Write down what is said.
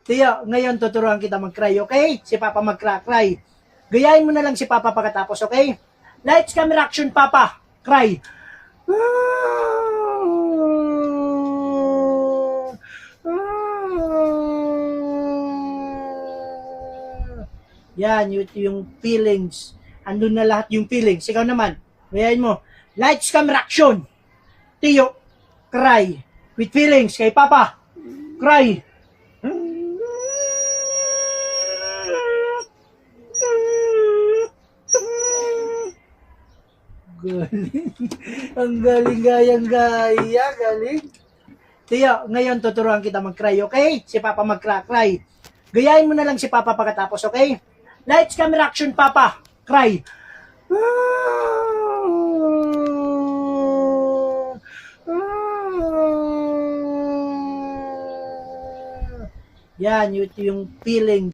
Tiyo, ngayon tuturuan kita mag-cry, okay? Si Papa mag-cry. Gayahin mo na lang si Papa pagkatapos, okay? Lights, camera, action, Papa. Cry. Yan, yung feelings. Andun na lahat yung feelings. Ikaw naman, gayahin mo. Lights, camera, action. Tiyo, cry. With feelings, kay Papa. Cry. Galing. Ang galing gayang gaya, galing. Tiyo, ngayon tuturuan kita mag-cry, okay? Si Papa mag-cry. Gayahin mo na lang si Papa pagkatapos, okay? Lights, camera, action, Papa. Cry. Yan, yung feeling.